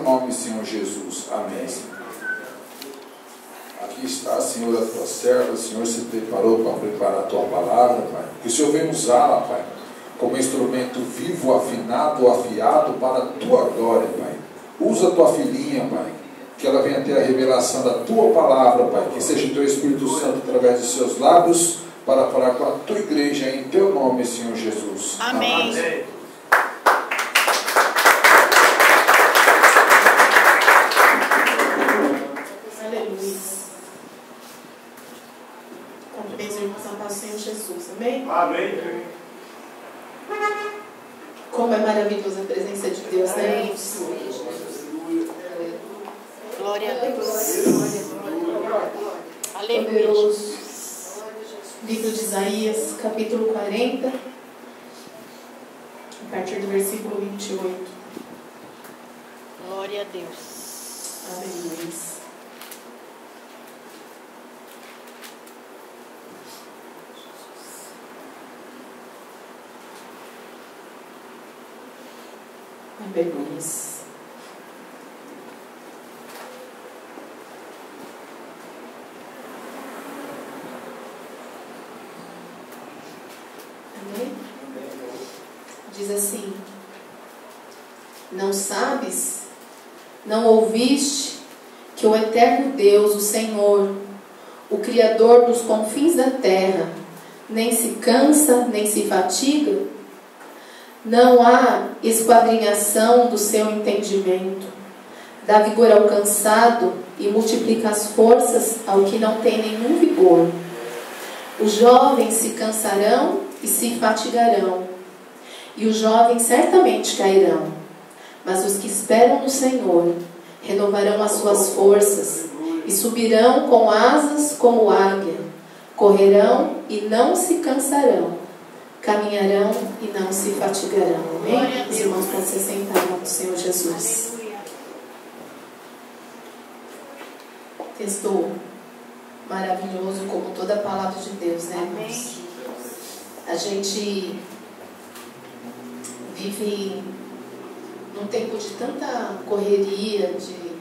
nome, Senhor Jesus. Amém, Senhor. Aqui está, Senhor, a tua serva. O Senhor se preparou para preparar a tua palavra, Pai. Que o Senhor venha usá-la, Pai, como instrumento vivo, afinado, afiado para a tua glória, Pai. Usa a tua filhinha, Pai, que ela venha ter a revelação da tua palavra, Pai. Que seja o teu Espírito Santo através de seus lábios para falar com a tua igreja em teu nome, Senhor Jesus. Amém. Amém. Senhor Jesus, amém? Amém. Como é maravilhosa a presença de Deus, né? Glória a Deus. Aleluia. Poderoso. Livro de Isaías, capítulo 40, a partir do versículo 28. Glória a Deus. Aleluia. Vergonhas. Amém? Diz assim: não sabes, não ouviste que o eterno Deus, o Senhor, o Criador dos confins da terra, nem se cansa, nem se fatiga? Não há esquadrinhação do seu entendimento. Dá vigor ao cansado e multiplica as forças ao que não tem nenhum vigor. Os jovens se cansarão e se fatigarão, e os jovens certamente cairão. Mas os que esperam no Senhor renovarão as suas forças e subirão com asas como águia. Correrão e não se cansarão. Caminharão e não se fatigarão. Amém? Os irmãos podem se sentar no Senhor Jesus. Texto maravilhoso, como toda a palavra de Deus, né, irmãos? A gente vive num tempo de tanta correria, de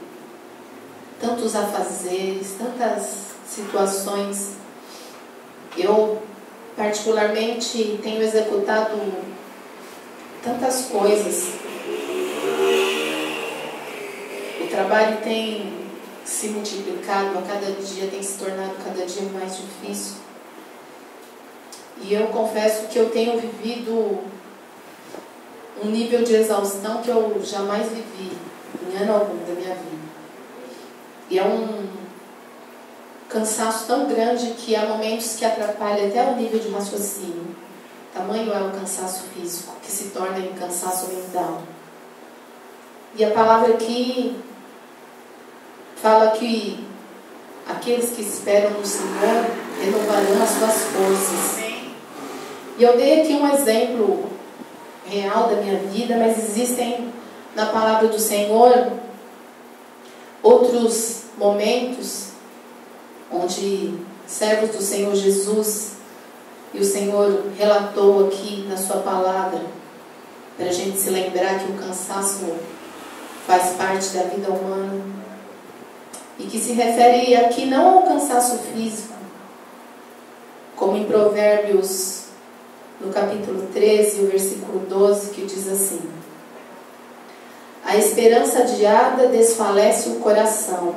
tantos afazeres, tantas situações. Eu particularmente tenho executado tantas coisas. O trabalho tem se multiplicado a cada dia, tem se tornado cada dia mais difícil. E eu confesso que eu tenho vivido um nível de exaustão que eu jamais vivi em ano algum da minha vida. E é um cansaço tão grande que há momentos que atrapalha até o nível de raciocínio. Tamanho é o cansaço físico, que se torna em cansaço mental. E a palavra aqui fala que aqueles que esperam no Senhor renovarão as suas forças. E eu dei aqui um exemplo real da minha vida, mas existem na palavra do Senhor outros momentos onde servos do Senhor Jesus, e o Senhor relatou aqui na sua palavra, para a gente se lembrar que o cansaço faz parte da vida humana, e que se refere aqui não ao cansaço físico, como em Provérbios, no capítulo 13, o versículo 12, que diz assim: a esperança adiada desfalece o coração,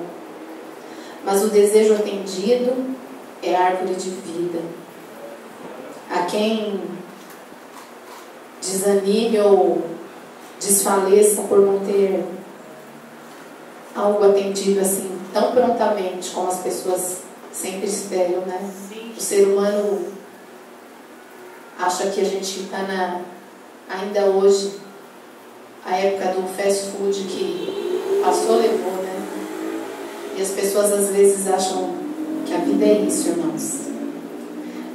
mas o desejo atendido é árvore de vida. A quem desanime ou desfaleça por não ter algo atendido assim tão prontamente como as pessoas sempre esperam, né? Sim. O ser humano acha que a gente está ainda hoje, a época do fast food que passou, levou, né? E as pessoas às vezes acham que a vida é isso, irmãos.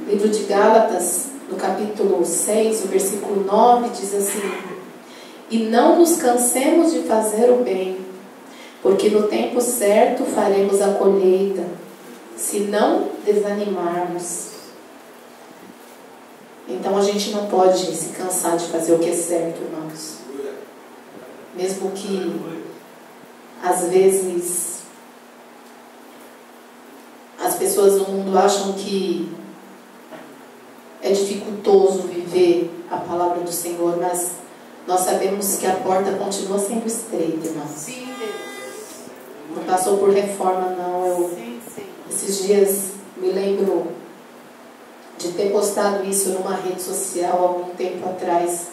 Livro de Gálatas, no capítulo 6, o versículo 9, diz assim: e não nos cansemos de fazer o bem, porque no tempo certo faremos a colheita, se não desanimarmos. Então a gente não pode se cansar de fazer o que é certo, irmãos. Mesmo que às vezes, as pessoas no mundo acham que é dificultoso viver a palavra do Senhor, mas nós sabemos que a porta continua sendo estreita, irmãos. Sim, Deus. Não passou por reforma, não. Esses dias me lembro de ter postado isso numa rede social há algum tempo atrás.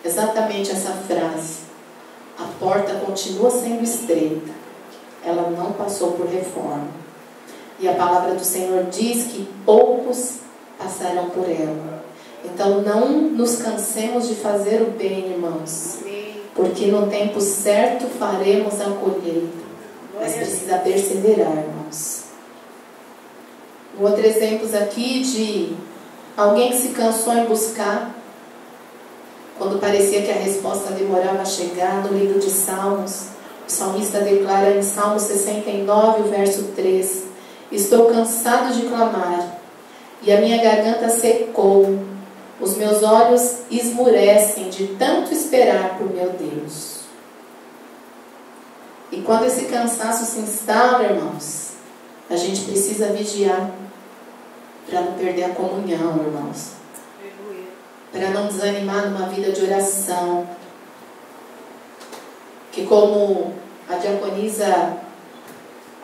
Exatamente essa frase. A porta continua sendo estreita. Ela não passou por reforma. E a palavra do Senhor diz que poucos passarão por ela. Então não nos cansemos de fazer o bem, irmãos. Porque no tempo certo faremos a colheita. Mas precisa perseverar, irmãos. Um outro exemplo aqui de alguém que se cansou em buscar, quando parecia que a resposta demorava a chegar. No livro de Salmos, o salmista declara em Salmo 69, o verso 3: estou cansado de clamar, e a minha garganta secou, os meus olhos esmurecem de tanto esperar por meu Deus. E quando esse cansaço se instala, irmãos, a gente precisa vigiar para não perder a comunhão, irmãos. Para não desanimar numa vida de oração. Que como a diaconisa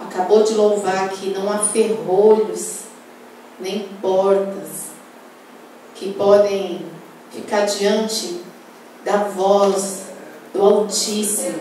acabou de louvar aqui, não há ferrolhos, nem portas que podem ficar diante da voz do Altíssimo,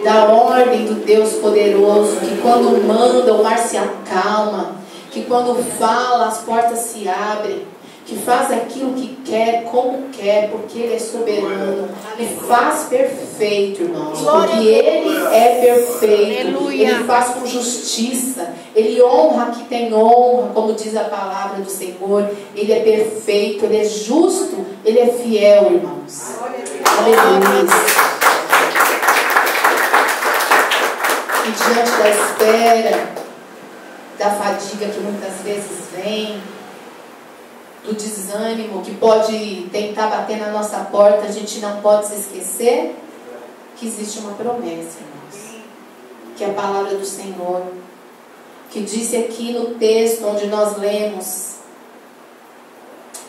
da ordem do Deus poderoso, que quando manda o mar se acalma, que quando fala as portas se abrem, que faz aquilo que quer, como quer, porque Ele é soberano e faz perfeito, irmãos, porque Ele é perfeito. Ele faz com justiça, Ele honra que tem honra, como diz a palavra do Senhor. Ele é perfeito, Ele é justo, Ele é fiel, irmãos. Aleluia. E diante da espera, da fadiga que muitas vezes vem, do desânimo que pode tentar bater na nossa porta, a gente não pode se esquecer que existe uma promessa, irmãos, que é a palavra do Senhor, que disse aqui no texto onde nós lemos: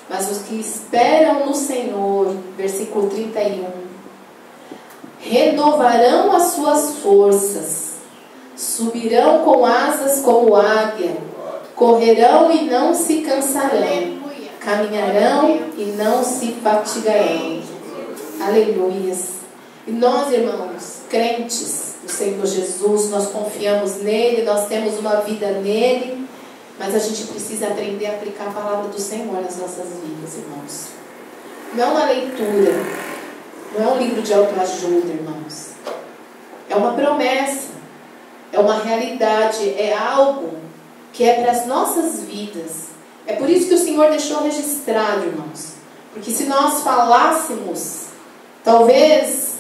mas os que esperam no Senhor, versículo 31, renovarão as suas forças, subirão com asas como águia, correrão e não se cansarão, caminharão e não se fatigarão. Aleluias. E nós, irmãos, crentes no Senhor Jesus, nós confiamos nele, nós temos uma vida nele, mas a gente precisa aprender a aplicar a palavra do Senhor nas nossas vidas, irmãos. Não é uma leitura, não é um livro de autoajuda, irmãos. É uma promessa, é uma realidade, é algo que é para as nossas vidas. É por isso que o Senhor deixou registrado, irmãos. Porque se nós falássemos, talvez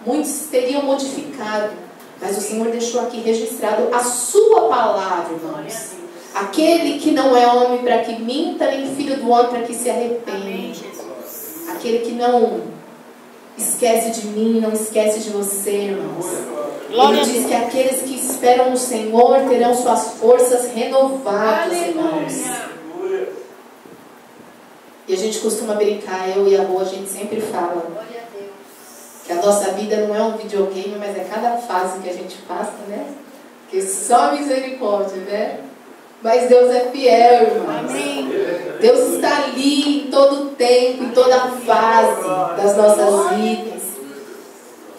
muitos teriam modificado. Mas o Senhor deixou aqui registrado a sua palavra, irmãos. Aquele que não é homem para que minta, nem filho do homem para que se arrependa. Aquele que não esquece de mim, não esquece de você, irmãos. Ele diz que aqueles que esperam no Senhor terão suas forças renovadas, irmãos. E a gente costuma brincar, eu e a Rô, a gente sempre fala que a nossa vida não é um videogame, mas é cada fase que a gente passa, né? Que só misericórdia, né? Mas Deus é fiel, irmãos. Deus está ali em todo tempo, em toda fase das nossas vidas.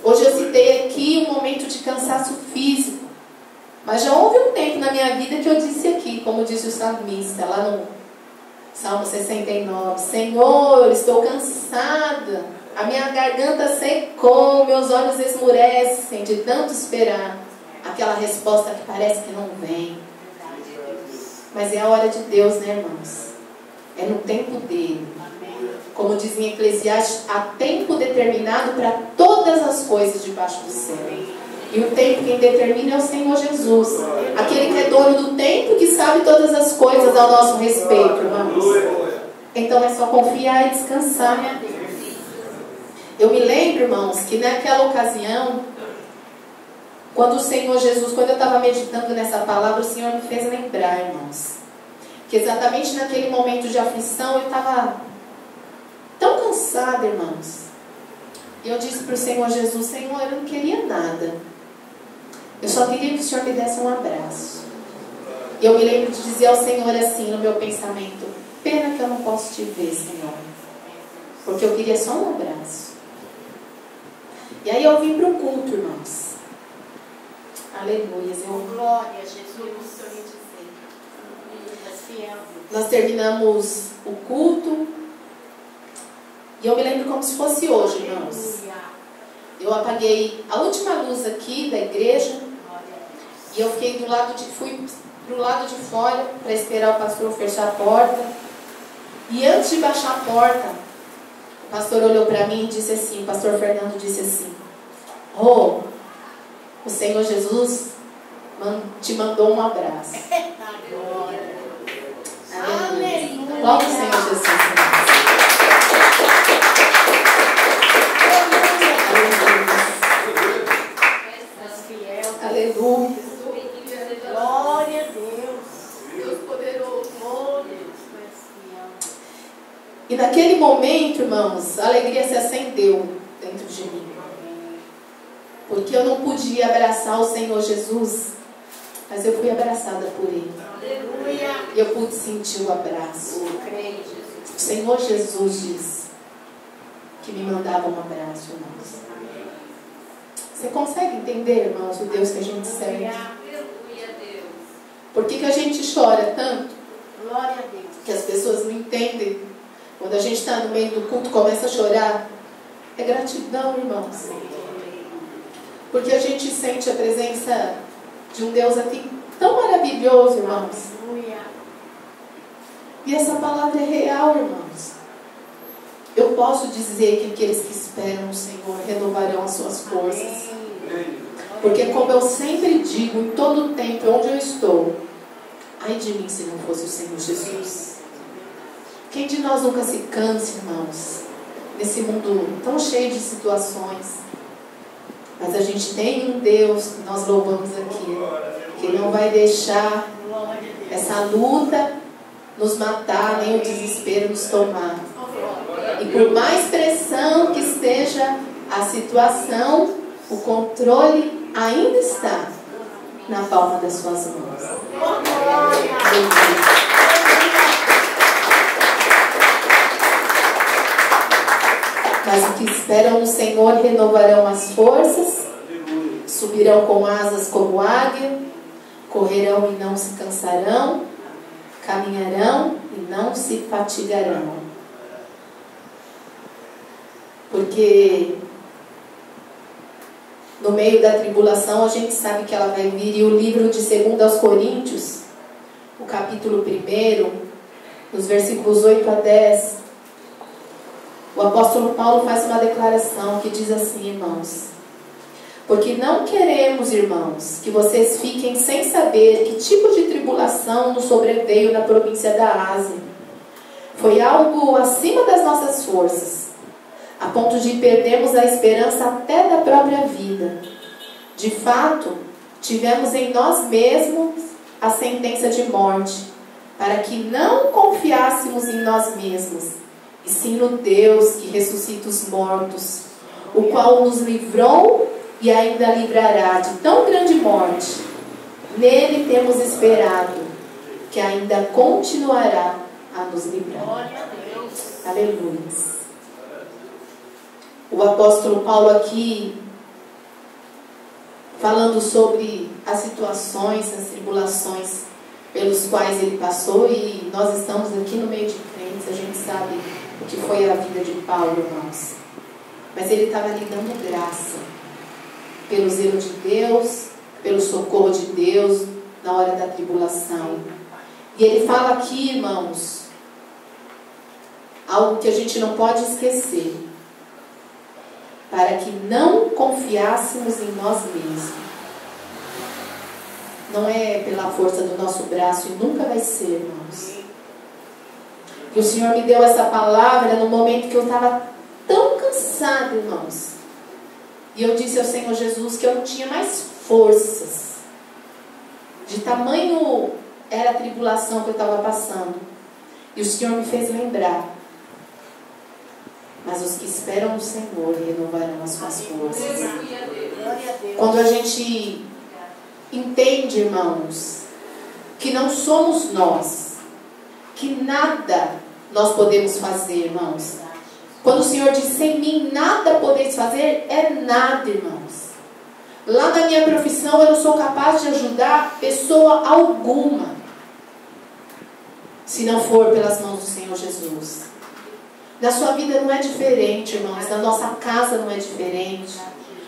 Hoje eu citei aqui um momento de cansaço físico, mas já houve um tempo na minha vida que eu disse aqui, como disse o salmista, lá no Salmo 69, Senhor, estou cansada, a minha garganta secou, meus olhos esmurecem de tanto esperar aquela resposta que parece que não vem. Mas é a hora de Deus, né, irmãos? É no tempo dele. Como diz em Eclesiastes, há tempo determinado para todas as coisas debaixo do céu. E o tempo quem determina é o Senhor Jesus. Aquele que é dono do tempo, que sabe todas as coisas ao nosso respeito, irmãos. Então é só confiar e descansar. Eu me lembro, irmãos, que naquela ocasião, quando o Senhor Jesus, quando eu estava meditando nessa palavra, o Senhor me fez lembrar, irmãos, que exatamente naquele momento de aflição eu estava tão cansada, irmãos. E eu disse para o Senhor Jesus: Senhor, eu não queria nada. Eu só queria que o Senhor me desse um abraço. E eu me lembro de dizer ao Senhor assim no meu pensamento: pena que eu não posso te ver, Senhor, porque eu queria só um abraço. E aí eu vim para o culto, irmãos. Aleluia. Glória a Jesus. Nós terminamos o culto. E eu me lembro como se fosse hoje, irmãos. Eu apaguei a última luz aqui da igreja. E eu fiquei fui pro lado de fora para esperar o pastor fechar a porta. E antes de baixar a porta, o pastor olhou para mim e disse assim, o pastor Fernando disse assim: oh, o Senhor Jesus te mandou um abraço. Aleluia. Logo o Senhor Jesus, irmãos. Aleluia. Glória a Deus. Deus poderoso. E naquele momento, irmãos, a alegria se acendeu dentro de mim. Porque eu não podia abraçar o Senhor Jesus, mas eu fui abraçada por Ele. Aleluia. E eu pude sentir o abraço. O Senhor Jesus disse que me mandava um abraço, irmãos. Você consegue entender, irmãos, o Deus que a gente serve? Por que a gente chora tanto? Glória a Deus. Que as pessoas não entendem. Quando a gente está no meio do culto, começa a chorar. É gratidão, irmãos. Porque a gente sente a presença de um Deus aqui tão maravilhoso, irmãos. E essa palavra é real, irmãos. Eu posso dizer que aqueles que esperam no Senhor renovarão as suas forças. Porque, como eu sempre digo, em todo tempo onde eu estou, ai de mim se não fosse o Senhor Jesus. Quem de nós nunca se cansa, irmãos, nesse mundo tão cheio de situações? Mas a gente tem um Deus que nós louvamos aqui, que não vai deixar essa luta nos matar, nem o desespero nos tomar. E por mais pressão que esteja a situação, o controle ainda está na palma das suas mãos. Mas os que esperam no Senhor renovarão as forças, subirão com asas como águia, correrão e não se cansarão, caminharão e não se fatigarão. Porque no meio da tribulação a gente sabe que ela vai vir. E o livro de 2 aos Coríntios, o capítulo 1, nos versículos 8 a 10, o apóstolo Paulo faz uma declaração que diz assim, irmãos: porque não queremos, irmãos, que vocês fiquem sem saber que tipo de tribulação nos sobreveio na província da Ásia. Foi algo acima das nossas forças, a ponto de perdermos a esperança até da própria vida. De fato, tivemos em nós mesmos a sentença de morte, para que não confiássemos em nós mesmos, e sim no Deus que ressuscita os mortos, o qual nos livrou e ainda livrará de tão grande morte. Nele temos esperado, que ainda continuará a nos livrar. Glória a Deus. Aleluia. O apóstolo Paulo aqui, falando sobre as situações, as tribulações pelos quais ele passou, e nós estamos aqui no meio de crentes, a gente sabe o que foi a vida de Paulo, irmãos. Mas ele estava lhe dando graça pelo zelo de Deus, pelo socorro de Deus na hora da tribulação. E ele fala aqui, irmãos, algo que a gente não pode esquecer: para que não confiássemos em nós mesmos. Não é pela força do nosso braço, e nunca vai ser, irmãos. E o Senhor me deu essa palavra no momento que eu estava tão cansada, irmãos. E eu disse ao Senhor Jesus que eu não tinha mais forças. De tamanho era a tribulação que eu estava passando. E o Senhor me fez lembrar. Mas os que esperam no Senhor renovarão as suas forças. Quando a gente entende, irmãos, que não somos nós, que nada nós podemos fazer, irmãos. Quando o Senhor diz, sem mim nada podeis fazer, é nada, irmãos. Lá na minha profissão eu não sou capaz de ajudar pessoa alguma, se não for pelas mãos do Senhor Jesus. Na sua vida não é diferente, irmãos. Na nossa casa não é diferente.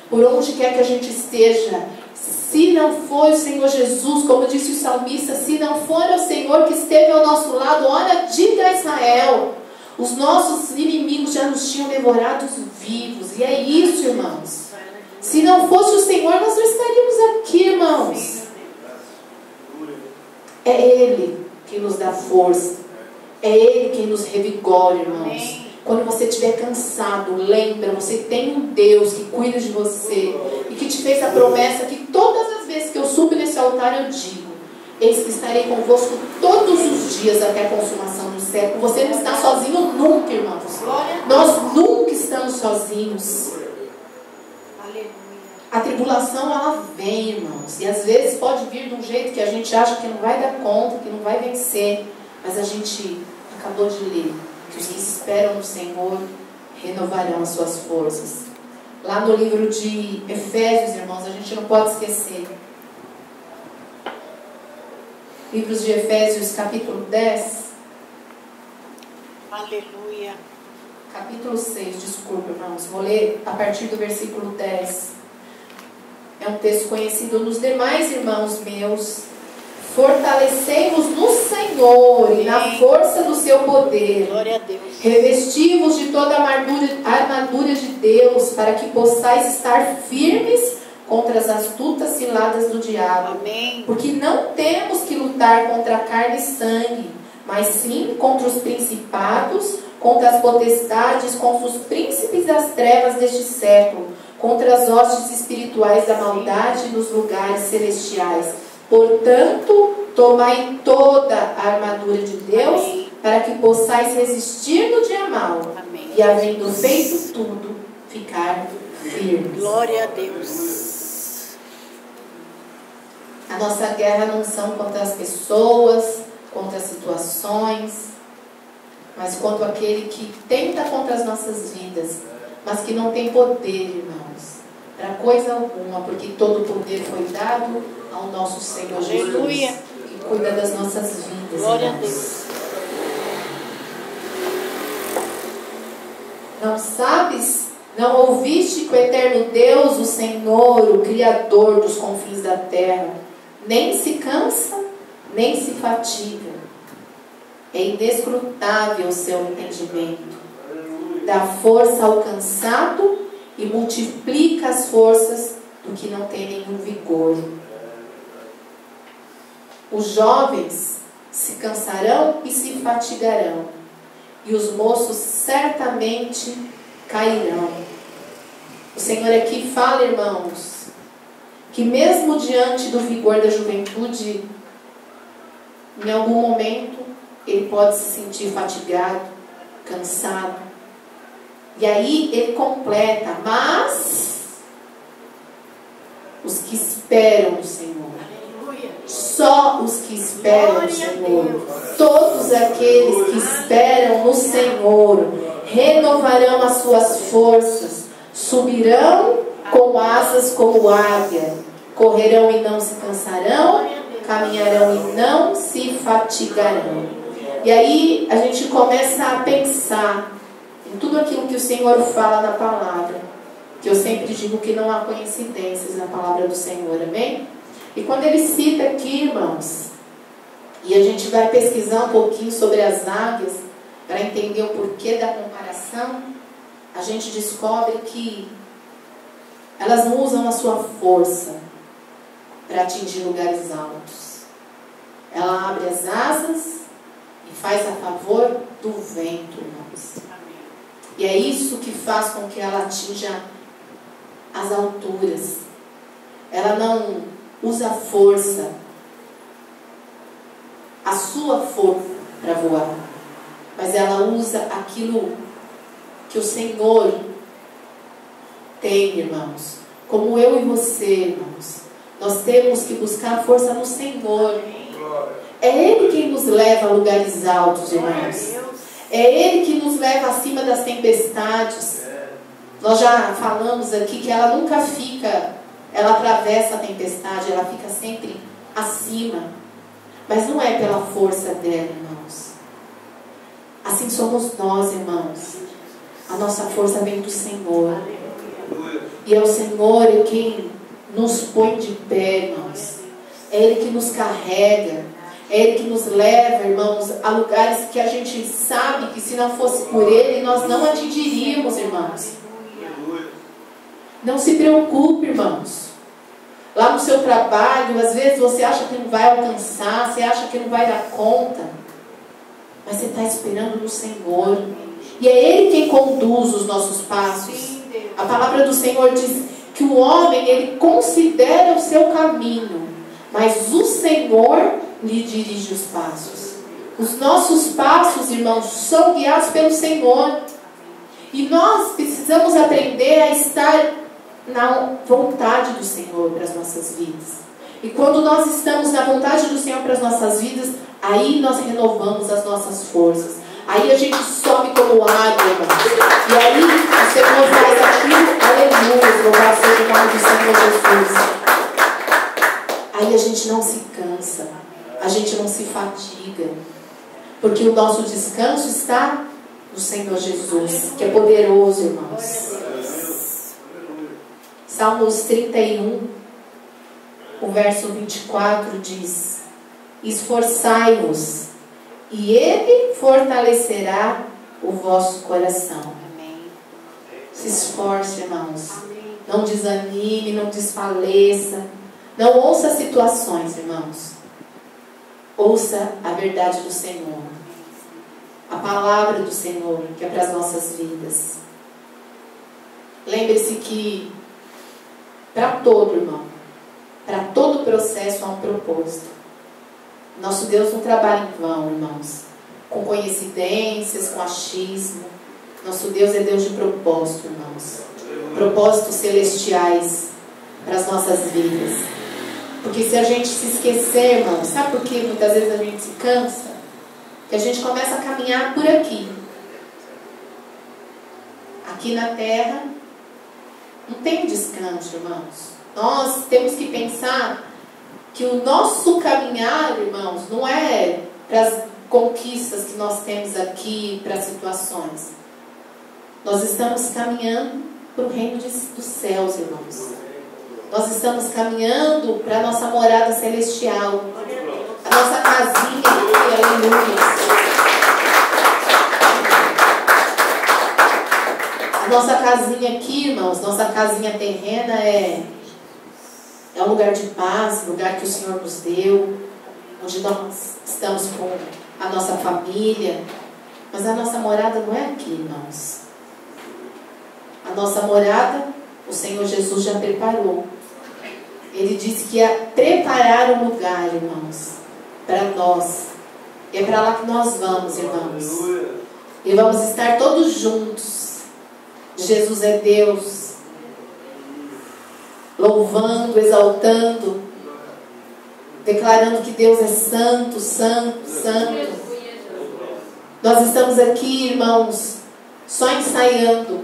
Por onde quer que a gente esteja, se não for o Senhor Jesus, como disse o salmista, se não for o Senhor que esteve ao nosso lado, olha, diga a Israel, os nossos inimigos já nos tinham devorados vivos. E é isso, irmãos. Se não fosse o Senhor, nós não estaríamos aqui, irmãos. É Ele que nos dá força. É Ele quem nos revigora, irmãos. Quando você estiver cansado, lembra, você tem um Deus que cuida de você e que te fez a promessa que todas as vezes que eu subo nesse altar eu digo: eis que estarei convosco todos os dias até a consumação do século. Você não está sozinho nunca, irmãos. Nós nunca estamos sozinhos. A tribulação, ela vem, irmãos. E às vezes pode vir de um jeito que a gente acha que não vai dar conta, que não vai vencer. Mas a gente acabou de ler que os que esperam no Senhor renovarão as suas forças. Lá no livro de Efésios, irmãos, a gente não pode esquecer. Livros de Efésios, capítulo 10. Aleluia. Capítulo 6, desculpa, irmãos. Vou ler a partir do versículo 10. É um texto conhecido nos demais, irmãos meus. Fortalecei-vos no Senhor e na força do seu poder. Glória a Deus. Revesti-vos de toda a armadura de Deus, para que possais estar firmes contra as astutas ciladas do diabo. Amém. Porque não temos que lutar contra a carne e sangue, mas sim contra os principados, contra as potestades, contra os príncipes das trevas deste século, contra as hostes espirituais da maldade nos lugares celestiais. Portanto, tomai toda a armadura de Deus, Amém, para que possais resistir no dia mau. Amém. E havendo feito tudo, ficar firmes. Glória a Deus. A nossa guerra não são contra as pessoas, contra as situações, mas contra aquele que tenta contra as nossas vidas, mas que não tem poder, irmãos, para coisa alguma, porque todo o poder foi dado ao nosso Senhor Jesus, Aleluia. que cuida das nossas vidas. Glória a irmãos. Deus. Não sabes? Não ouviste que o eterno Deus, o Senhor, o Criador dos confins da terra, nem se cansa, nem se fatiga. É inescrutável o seu entendimento. Dá força ao cansado e multiplica as forças do que não tem nenhum vigor. Os jovens se cansarão e se fatigarão, e os moços certamente cairão. O Senhor aqui fala, irmãos, que mesmo diante do vigor da juventude, em algum momento ele pode se sentir fatigado, cansado. E aí ele completa: mas os que esperam no Senhor, só os que esperam no Senhor, todos aqueles que esperam no Senhor, renovarão as suas forças, subirão com asas como águia, correrão e não se cansarão, caminharão e não se fatigarão. E aí a gente começa a pensar em tudo aquilo que o Senhor fala na palavra, que eu sempre digo que não há coincidências na palavra do Senhor, amém? E quando ele cita aqui, irmãos, e a gente vai pesquisar um pouquinho sobre as águias, para entender o porquê da comparação, a gente descobre que elas não usam a sua força para atingir lugares altos. Ela abre as asas e faz a favor do vento, irmãos. E é isso que faz com que ela atinja as alturas. ela não usa a força, a sua força para voar, mas ela usa aquilo que o Senhor tem, irmãos. Como eu e você, irmãos, nós temos que buscar a força no Senhor. É Ele quem nos leva a lugares altos, irmãos. É Ele que nos leva acima das tempestades. Nós já falamos aqui que ela nunca fica, ela atravessa a tempestade, ela fica sempre acima. Mas não é pela força dela, irmãos. Assim somos nós, irmãos. A nossa força vem do Senhor. E é o Senhor quem nos põe de pé, irmãos. É Ele que nos carrega. É Ele que nos leva, irmãos, a lugares que a gente sabe que se não fosse por Ele, nós não atingiríamos, irmãos. Não se preocupe, irmãos. Lá no seu trabalho, às vezes você acha que não vai alcançar, você acha que não vai dar conta. Mas você está esperando no Senhor. E é Ele quem conduz os nossos passos. A palavra do Senhor diz que o homem, ele considera o seu caminho, mas o Senhor lhe dirige os passos. Os nossos passos, irmãos, são guiados pelo Senhor. E nós precisamos aprender a estar na vontade do Senhor para as nossas vidas. E quando nós estamos na vontade do Senhor para as nossas vidas, aí nós renovamos as nossas forças. Aí a gente sobe como águia, irmãos. E aí o Senhor faz aquilo, aleluia, louvado seja o nome do Senhor Jesus. Aí a gente não se cansa, a gente não se fatiga, porque o nosso descanso está no Senhor Jesus, que é poderoso, irmãos. Salmos 31, o verso 24 diz: esforçai-vos, e Ele fortalecerá o vosso coração. Amém. Se esforce, irmãos. Amém. Não desanime, não desfaleça. Não ouça situações, irmãos. Ouça a verdade do Senhor. A palavra do Senhor, que é para as nossas vidas. Lembre-se que para todo, irmão, para todo processo há um propósito. Nosso Deus não trabalha em vão, irmãos, com coincidências, com achismo. Nosso Deus é Deus de propósito, irmãos. Propósitos celestiais para as nossas vidas. Porque se a gente se esquecer, irmãos, sabe por que muitas vezes a gente se cansa? Que a gente começa a caminhar por aqui. Aqui na terra não tem descanso, irmãos. Nós temos que pensar que o nosso caminhar, irmãos, não é para as conquistas que nós temos aqui, para as situações. Nós estamos caminhando para o reino dos céus, irmãos. Nós estamos caminhando para a nossa morada celestial. A nossa casinha aqui, aleluia. A nossa casinha aqui, irmãos, nossa casinha terrena é um lugar de paz, lugar que o Senhor nos deu, onde nós estamos com a nossa família. Mas a nossa morada não é aqui, irmãos. A nossa morada, o Senhor Jesus já preparou. Ele disse que ia preparar um lugar, irmãos, para nós. E é para lá que nós vamos, irmãos. E vamos estar todos juntos. Jesus é Deus. Louvando, exaltando, declarando que Deus é santo, santo, santo. Nós estamos aqui, irmãos, só ensaiando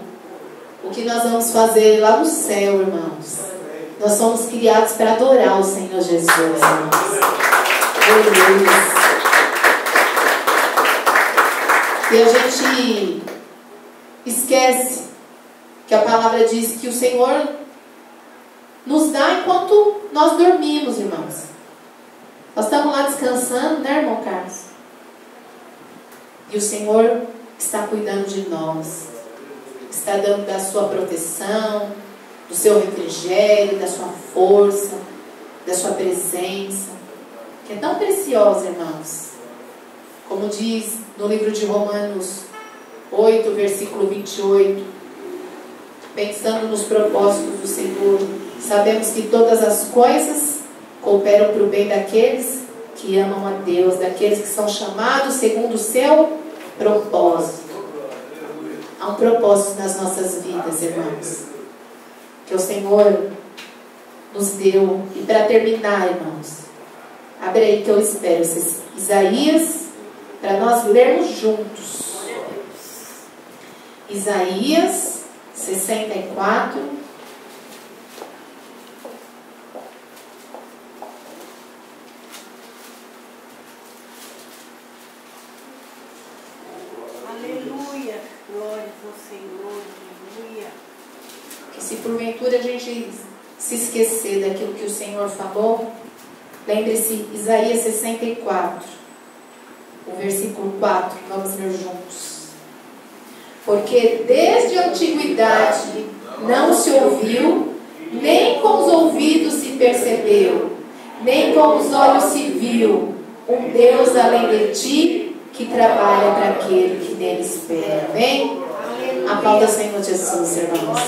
o que nós vamos fazer lá no céu, irmãos. Nós somos criados para adorar o Senhor Jesus, irmãos. Aleluia. E a gente esquece que a palavra diz que o Senhor nos dá enquanto nós dormimos, irmãos. Nós estamos lá descansando, né, irmão Carlos? E o Senhor está cuidando de nós. Está dando da sua proteção, do seu refrigério, da sua força, da sua presença, que é tão preciosa, irmãos. Como diz no livro de Romanos 8, versículo 28, pensando nos propósitos do Senhor, Sabemos que todas as coisas cooperam para o bem daqueles que amam a Deus, daqueles que são chamados segundo o seu propósito. Há um propósito nas nossas vidas, irmãos, que o Senhor nos deu. E para terminar, irmãos, abre aí que eu espero Isaías, para nós lermos juntos. Isaías 64. Aleluia. Glória ao Senhor. Aleluia. Que se porventura a gente se esquecer daquilo que o Senhor falou, lembre-se, Isaías 64, o versículo 4, vamos ler juntos. Porque desde a antiguidade não se ouviu, nem com os ouvidos se percebeu, nem com os olhos se viu, um Deus além de ti, que trabalha para aquele que nele espera. Amém? Aplauda o Senhor Jesus, irmãos.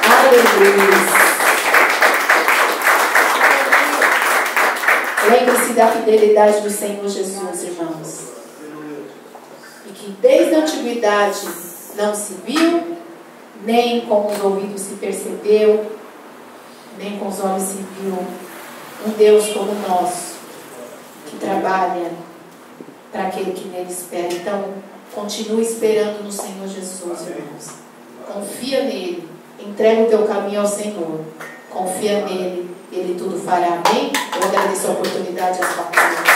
Aleluia. Lembre-se da fidelidade do Senhor Jesus, irmãos. E que desde a antiguidade não se viu, nem com os ouvidos se percebeu, nem com os olhos se viu, um Deus como o nosso, que trabalha para aquele que nele espera. Então, continue esperando no Senhor Jesus, irmãos. Confia nele. Entrega o teu caminho ao Senhor. Confia nele. Ele tudo fará. Amém? Eu agradeço a oportunidade e as palavras.